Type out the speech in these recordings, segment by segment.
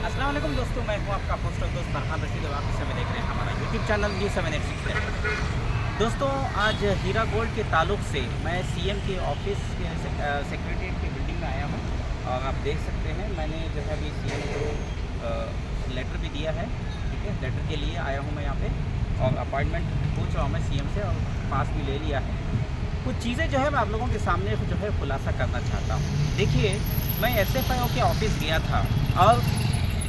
अस्सलाम वालेकुम दोस्तों, मैं हूं आपका पोस्टर दोस्त फरहान रशीद और आप इस समय देख रहे हैं हमारा यूट्यूब चैनल News786। दोस्तों, आज हीरा गोल्ड के ताल्लुक से मैं सीएम के ऑफिस के सेक्रेटरीट की बिल्डिंग में आया हूं और आप देख सकते हैं मैंने जो है अभी सीएम को लेटर भी दिया है। ठीक है, लेटर के लिए आया हूं मैं यहाँ पे और अपॉइंटमेंट पूछ रहा हूँ मैं सीएम से और पास भी ले लिया है। कुछ चीज़ें जो है मैं आप लोगों के सामने जो है खुलासा करना चाहता हूँ। देखिए, मैं SFIO के ऑफिस गया था और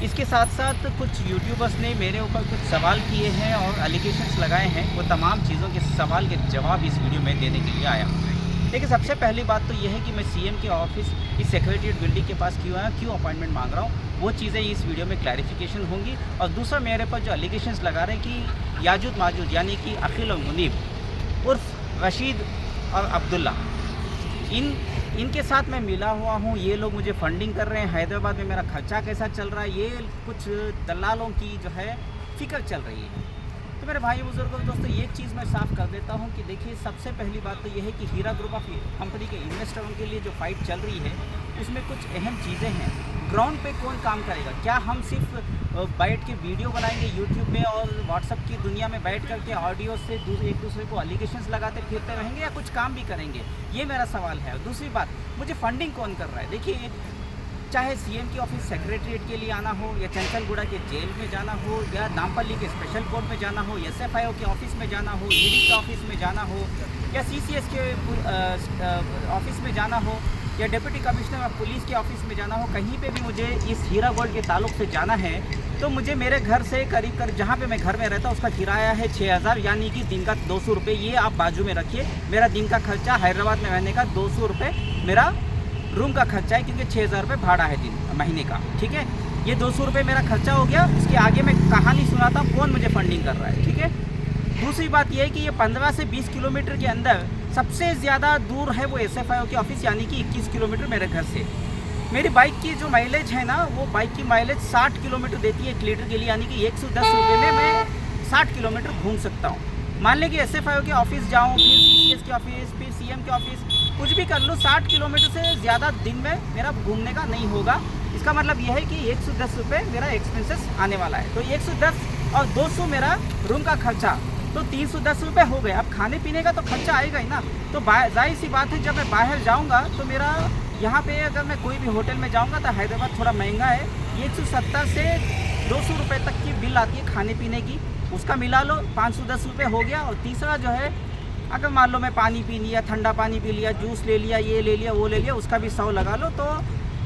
इसके साथ साथ कुछ यूट्यूबर्स ने मेरे ऊपर कुछ सवाल किए हैं और एलिगेशंस लगाए हैं। वो तमाम चीज़ों के सवाल के जवाब इस वीडियो में देने के लिए आया हूँ। देखिए, सबसे पहली बात तो यह है कि मैं सीएम के ऑफिस इस सेक्रेटरीट बिल्डिंग के पास क्यों आया, क्यों अपॉइंटमेंट मांग रहा हूँ, वो चीज़ें इस वीडियो में क्लैरिफिकेशन होंगी। और दूसरा, मेरे पर जो एलिगेशंस लगा रहे हैं कि याजूद माजूद यानी कि अखिल और मुनीब उर्फ रशीद और अब्दुल्ला, इनके साथ मैं मिला हुआ हूँ। ये लोग मुझे फंडिंग कर रहे हैं। हैदराबाद में मेरा खर्चा कैसा चल रहा है, ये कुछ दलालों की जो है फिक्र चल रही है। तो मेरे भाई बुजुर्गों दोस्तों, एक चीज़ मैं साफ़ कर देता हूँ कि देखिए, सबसे पहली बात तो ये है कि हीरा ग्रुप ऑफ कंपनी के इन्वेस्टरों के लिए जो फाइट चल रही है उसमें कुछ अहम चीज़ें हैं। ग्राउंड पे कौन काम करेगा? क्या हम सिर्फ बैठ के वीडियो बनाएंगे यूट्यूब में और व्हाट्सअप की दुनिया में बैठ करके ऑडियो से एक दूसरे को एलिगेशंस लगाते फिरते रहेंगे, या कुछ काम भी करेंगे? ये मेरा सवाल है। दूसरी बात, मुझे फंडिंग कौन कर रहा है? देखिए, चाहे सीएम की ऑफिस सेक्रेटरीट के लिए आना हो, या चंचलगुड़ा के जेल में जाना हो, या नामपल्ली के स्पेशल कोर्ट में जाना हो, SFIO के ऑफिस में जाना हो, ED के ऑफिस में जाना हो, या CCS के ऑफिस में जाना हो, या डिप्टी कमिश्नर ऑफ पुलिस के ऑफिस में जाना हो, कहीं पे भी मुझे इस हीरा गोल्ड के ताल्लुक से जाना है तो मुझे मेरे घर से करीब जहाँ पे मैं घर में रहता हूँ उसका किराया है 6000, यानी कि दिन का 200 रुपये। ये आप बाजू में रखिए। मेरा दिन का खर्चा हैदराबाद में रहने का 200 रुपये मेरा रूम का खर्चा है, क्योंकि 6000 रुपये भाड़ा है महीने का। ठीक है, ये 200 रुपये मेरा खर्चा हो गया। इसके आगे मैं कहानी सुनाता हूँ कौन मुझे फंडिंग कर रहा है। ठीक है, दूसरी बात यह है कि ये 15 से 20 किलोमीटर के अंदर सबसे ज़्यादा दूर है वो SFIO के ऑफिस, यानी कि 21 किलोमीटर मेरे घर से। मेरी बाइक की जो माइलेज है ना, वो बाइक की माइलेज 60 किलोमीटर देती है 1 लीटर के लिए, यानी कि 110 रुपये में मैं 60 किलोमीटर घूम सकता हूँ। मान लें कि SFIO के ऑफिस जाऊँ, फिर CCS के ऑफिस, फिर CM के ऑफिस, कुछ भी कर लूँ, 60 किलोमीटर से ज़्यादा दिन में मेरा घूमने का नहीं होगा। इसका मतलब यह है कि 110 रुपये मेरा एक्सपेंसेस आने वाला है। तो 110 और 200 मेरा रूम का खर्चा, तो 310 रुपये हो गए। अब खाने पीने का तो खर्चा आएगा ही ना। तो जाहिर सी बात है, जब मैं बाहर जाऊंगा तो मेरा यहाँ पे अगर मैं कोई भी होटल में जाऊंगा तो हैदराबाद थोड़ा महंगा है, 170 से 200 रुपये तक की बिल आती है खाने पीने की। उसका मिला लो, 510 रुपये हो गया। और तीसरा जो है, अगर मान लो मैं पानी पी लिया, ठंडा पानी पी लिया, जूस ले लिया, ये ले लिया, वो ले लिया, उसका भी 100 लगा लो, तो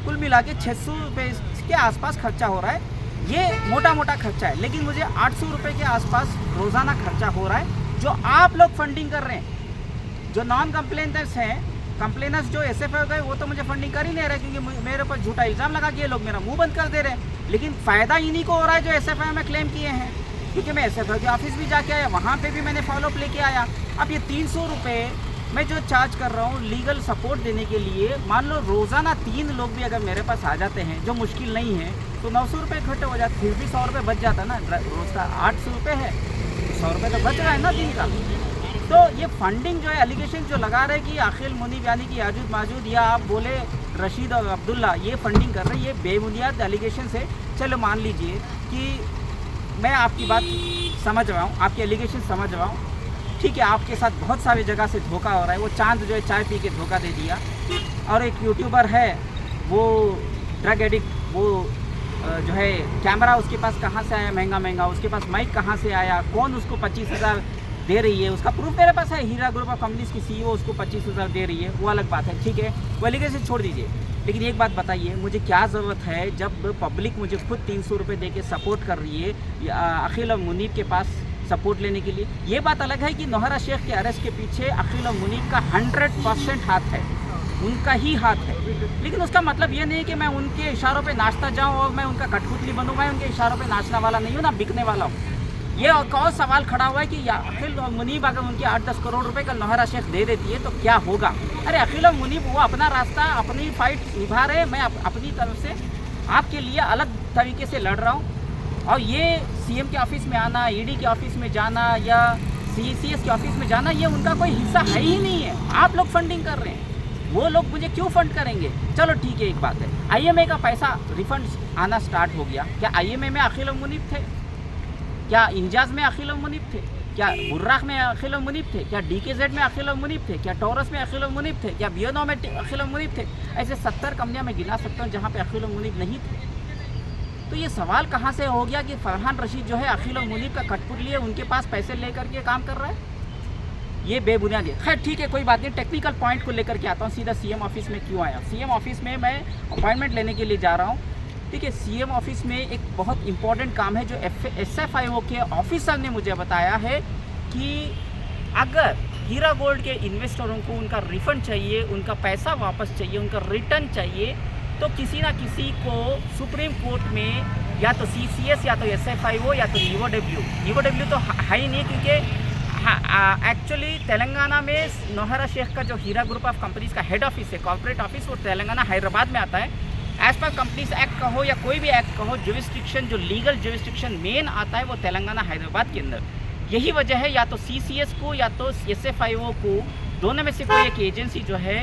कुल मिला के 600 रुपये के आसपास खर्चा हो रहा है। ये मोटा मोटा खर्चा है, लेकिन मुझे 800 रुपये के आसपास रोज़ाना खर्चा हो रहा है, जो आप लोग फंडिंग कर रहे हैं। जो नॉन कंप्लेनर्स हैं, कंप्लेनर्स जो SFIO गए, वो तो मुझे फंडिंग कर ही नहीं रहे, क्योंकि मेरे ऊपर झूठा इल्ज़ाम लगा के ये लोग मेरा मुंह बंद कर दे रहे हैं। लेकिन फ़ायदा इन्हीं को हो रहा है जो SFIO में क्लेम किए हैं, क्योंकि मैं SFIO के ऑफिस भी जाके आया, वहाँ पे भी मैंने फॉलोअप लेके आया। अब ये 300 रुपये मैं जो चार्ज कर रहा हूँ लीगल सपोर्ट देने के लिए, मान लो रोज़ाना 3 लोग भी अगर मेरे पास आ जाते हैं, जो मुश्किल नहीं है, तो 900 रुपये इकट्ठे हो जाते, फिर भी 100 रुपये बच जाता ना। रोज़ का 800 रुपये है, तो 100 रुपये तो बच रहा है ना दिन का। तो ये फंडिंग जो है, एलिगेशन जो लगा रहे कि अखिल मुनीब यानी कि याजूद माजूद, या आप बोले रशीद और अब्दुल्ला, ये फंडिंग कर रहे हैं, ये बेबुनियाद एलिगेशन है। चलो मान लीजिए कि मैं आपकी बात समझ रहा हूँ, आपके एलिगेशन समझ रहा हूँ। ठीक है, आपके साथ बहुत सारी जगह से धोखा हो रहा है। वो चांद जो है चाय पी के धोखा दे दिया, और एक यूट्यूबर है वो ड्रग एडिक्ट, वो जो है कैमरा उसके पास कहाँ से आया महंगा महंगा, उसके पास माइक कहाँ से आया, कौन उसको 25,000 दे रही है, उसका प्रूफ मेरे पास है। हीरा ग्रुप ऑफ कंपनीज की CEO उसको 25,000 दे रही है, वो अलग बात है। ठीक है, वो एलिगेशन छोड़ दीजिए, लेकिन एक बात बताइए, मुझे क्या ज़रूरत है जब पब्लिक मुझे खुद 300 रुपये दे के सपोर्ट कर रही है अखिल और मुनीब के पास सपोर्ट लेने के लिए। ये बात अलग है कि नौहरा शेख के अरेस्ट के पीछे अखिल और मुनीब का 100% हाथ है, उनका ही हाथ है। लेकिन उसका मतलब ये नहीं कि मैं उनके इशारों पे नाचता जाऊं और मैं उनका कठपुतली बनूं। मैं उनके इशारों पे नाचने वाला नहीं हूं, ना बिकने वाला हूं। ये और सवाल खड़ा हुआ है कि अखिल और मुनीब अगर उनके 8-10 करोड़ रुपए का नौहरा शेख दे देती है तो क्या होगा? अरे अखिल और मुनीब वो अपना रास्ता, अपनी फाइट निभा रहे, मैं अपनी तरफ से आपके लिए अलग तरीके से लड़ रहा हूँ। और ये CM के ऑफिस में आना, ED के ऑफिस में जाना, या CCS के ऑफिस में जाना, ये उनका कोई हिस्सा है ही नहीं है। आप लोग फंडिंग कर रहे हैं। वो लोग मुझे क्यों फंड करेंगे? चलो ठीक है, एक बात है, आईएमए का पैसा रिफंड आना स्टार्ट हो गया। क्या आईएमए में अखिल और मुनीब थे? क्या इंजाज में अखिल और मुनीब थे? क्या बुर्राक में अखिल और मुनीब थे? क्या डीकेजेड में अखिल और मुनीब थे? क्या टोरस में अखिल और मुनीब थे? क्या बियोनो में अखिल और मुनीब थे? ऐसे 70 कंपनियां मैं गिना सकता हूँ जहाँ पे अखिल और मुनीब नहीं थे। तो ये सवाल कहाँ से हो गया कि फरहान रशीद जो है अखिल और मुनीब का कठपुतली है, उनके पास पैसे लेकर के काम कर रहा है? ये बेबुनियाद है। खैर ठीक है, कोई बात नहीं, टेक्निकल पॉइंट को लेकर के आता हूँ। सीधा सीएम ऑफिस में क्यों आया? सीएम ऑफिस में मैं अपॉइंटमेंट लेने के लिए जा रहा हूँ। ठीक है, सीएम ऑफिस में एक बहुत इंपॉर्टेंट काम है जो SFIO के ऑफिसर ने मुझे बताया है कि अगर हीरा गोल्ड के इन्वेस्टरों को उनका रिफंड चाहिए, उनका पैसा वापस चाहिए, उनका रिटर्न चाहिए, तो किसी ना किसी को सुप्रीम कोर्ट में या तो CCS या तो SFIO या तो EOW तो है ही नहीं, क्योंकि एक्चुअली तेलंगाना में नौहरा शेख का जो हीरा ग्रुप ऑफ कंपनीज का हेड ऑफिस है, कॉर्पोरेट ऑफिस, वो तेलंगाना हैदराबाद में आता है। एज पर कंपनीज एक्ट का हो या कोई भी एक्ट का हो, जुरिस्डिक्शन जो लीगल जुरिस्डिक्शन मेन आता है वो तेलंगाना हैदराबाद के अंदर। यही वजह है या तो CCS को या तो SFIO को, दोनों में से कोई एक एजेंसी जो है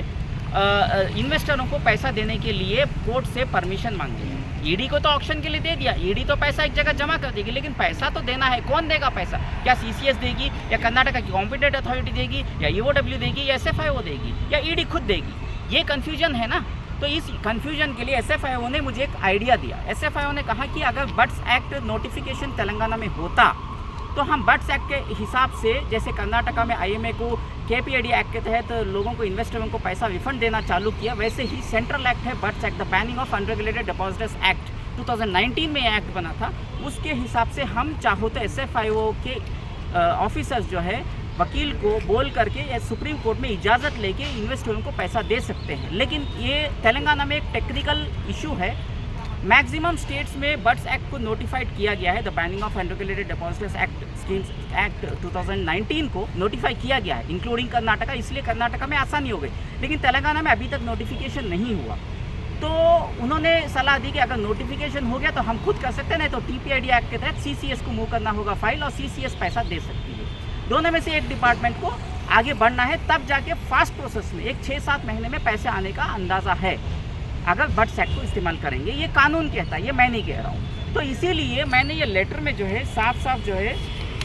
इन्वेस्टरों को पैसा देने के लिए कोर्ट से परमिशन मांगी है। ईडी को तो ऑक्शन के लिए दे दिया, ईडी तो पैसा एक जगह जमा कर देगी, लेकिन पैसा तो देना है। कौन देगा पैसा? क्या CCS देगी या कर्नाटका की कॉम्पिटेंट अथॉरिटी देगी या EOW देगी या SFIO देगी या ईडी खुद देगी? ये कन्फ्यूजन है ना। तो इस कन्फ्यूजन के लिए SFIO ने मुझे एक आइडिया दिया। SFIO ने कहा कि अगर बट्स एक्ट नोटिफिकेशन तेलंगाना में होता तो हम बट्स एक्ट के हिसाब से, जैसे कर्नाटका में IMA को KPID एक्ट के तहत लोगों को, इन्वेस्टरों को पैसा रिफंड देना चालू किया, वैसे ही सेंट्रल एक्ट है BUDS act, the banning of unregulated depositors act, 2019 में एक्ट बना था। उसके हिसाब से हम चाहो तो SFIO के ऑफिसर्स जो है वकील को बोल करके या सुप्रीम कोर्ट में इजाज़त लेके इन्वेस्टरों को पैसा दे सकते हैं। लेकिन ये तेलंगाना में एक टेक्निकल इशू है। मैक्सिमम स्टेट्स में बट्स एक्ट को नोटिफाइड किया गया है, the banning of unregulated depositors act schemes act 2019 को नोटिफाई किया गया है, इंक्लूडिंग कर्नाटका। इसलिए कर्नाटका में आसानी हो गई, लेकिन तेलंगाना में अभी तक नोटिफिकेशन नहीं हुआ। तो उन्होंने सलाह दी कि अगर नोटिफिकेशन हो गया तो हम खुद कर सकते हैं, नहीं तो TPID एक्ट के तहत CCS को मूव करना होगा फाइल, और CCS पैसा दे सकती है। दोनों में से एक डिपार्टमेंट को आगे बढ़ना है, तब जाके फास्ट प्रोसेस में 6-7 महीने में पैसे आने का अंदाज़ा है अगर बट्स एक्ट को इस्तेमाल करेंगे। ये कानून कहता है, ये मैं नहीं कह रहा हूँ। तो इसीलिए मैंने ये लेटर में जो है साफ साफ जो है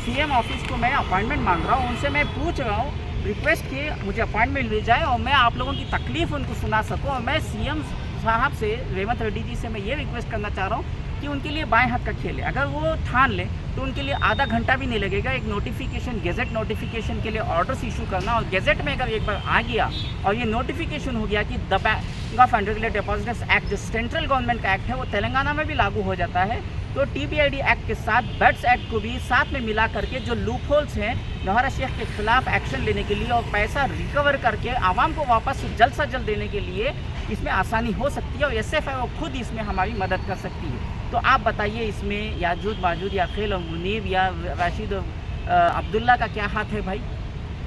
CM ऑफिस को मैं अपॉइंटमेंट मांग रहा हूँ, उनसे मैं पूछ रहा हूँ, रिक्वेस्ट कि मुझे अपॉइंटमेंट मिल जाए और मैं आप लोगों की तकलीफ़ उनको सुना सकूँ। और मैं CM साहब से, रेवंत रेड्डी जी से मैं ये रिक्वेस्ट करना चाह रहा हूँ कि उनके लिए बाएं हाथ का खेल है। अगर वो ठान ले तो उनके लिए आधा घंटा भी नहीं लगेगा एक नोटिफिकेशन, गेजेट नोटिफिकेशन के लिए ऑर्डर्स इशू करना। और गेजेट में अगर एक बार आ गया और ये नोटिफिकेशन हो गया कि the banning of unregulated depositors act जो सेंट्रल गवर्नमेंट का एक्ट है वो तेलंगाना में भी लागू हो जाता है, तो TPID एक्ट के साथ बट्स एक्ट को भी साथ में मिला करके जो लूप होल्स हैं नौहरा शेख के खिलाफ एक्शन लेने के लिए और पैसा रिकवर करके आवाम को वापस जल्द से जल्द देने के लिए इसमें आसानी हो सकती है, और SFIO खुद इसमें हमारी मदद कर सकती है। तो आप बताइए, इसमें याजूद माजूद या अखिल और मुनीब या राशिद अब्दुल्ला का क्या हाथ है भाई?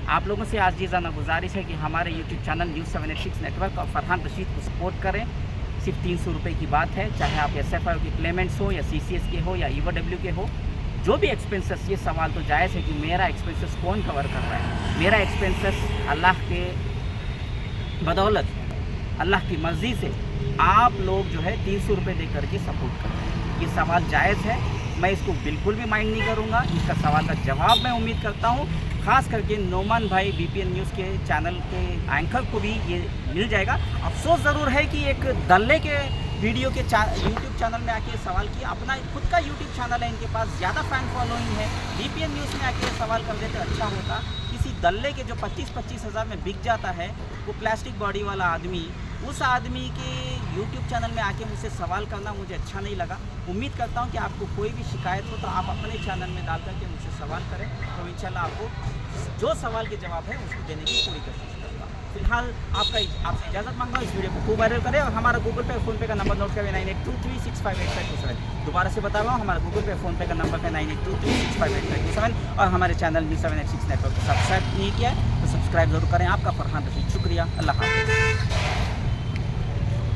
आप लोगों से आजीज़ाना गुजारिश है कि हमारे YouTube चैनल न्यूज़ 786 नेटवर्क और फरहान रशीद को सपोर्ट करें। सिर्फ 300 रुपये की बात है, चाहे आप SFIO के क्लेमेंट्स हो या CCS के हो या EOW के हो, जो भी एक्सपेंसेस। ये सवाल तो जायज़ है कि मेरा एक्सपेंसेस कौन कवर कर रहा है? मेरा एक्सपेंसेस अल्लाह के बदौलत, अल्लाह की मर्ज़ी से आप लोग जो है 300 रुपये दे करके सपोर्ट कर रहे हैं। ये सवाल जायज़ है, मैं इसको बिल्कुल भी माइंड नहीं करूँगा। इसका सवाल का जवाब मैं उम्मीद करता हूँ खास करके नोमान भाई BPN न्यूज़ के चैनल के एंकर को भी ये मिल जाएगा। अफसोस ज़रूर है कि एक दल्ले के वीडियो के यूट्यूब चैनल में आके सवाल किया। अपना खुद का यूट्यूब चैनल है, इनके पास ज़्यादा फ़ैन फॉलोइंग है। BPN न्यूज़ में आके सवाल कर देते अच्छा होता। किसी दल्ले के जो 25-25 हज़ार में बिक जाता है, वो प्लास्टिक बॉडी वाला आदमी, उस आदमी के यूट्यूब चैनल में आके मुझसे सवाल करना मुझे अच्छा नहीं लगा। उम्मीद करता हूँ कि आपको कोई भी शिकायत हो तो आप अपने चैनल में डाल करके मुझसे सवाल करें, तो इंशाल्लाह आपको जो सवाल के जवाब है उसको देने की पूरी कोशिश करूँगा। फिलहाल आपसे इजाज़त मांगता हूँ। इस वीडियो को खूब वायरल करें और हमारा गूगल पे फ़ोनपे का नंबर नोट करें 9823658527। दोबारा से बता रहा हूँ, हमारा गूगल पे फ़ोनपे का नंबर है 9823658527। और हमारे चैनल न्यूज़ 786 नेटवर्क को सब्सक्राइब नहीं किया है तो सब्सक्राइब जरूर करें। आपका फरहान रशीद, शुक्रिया, अल्लाह हाफ़िज़।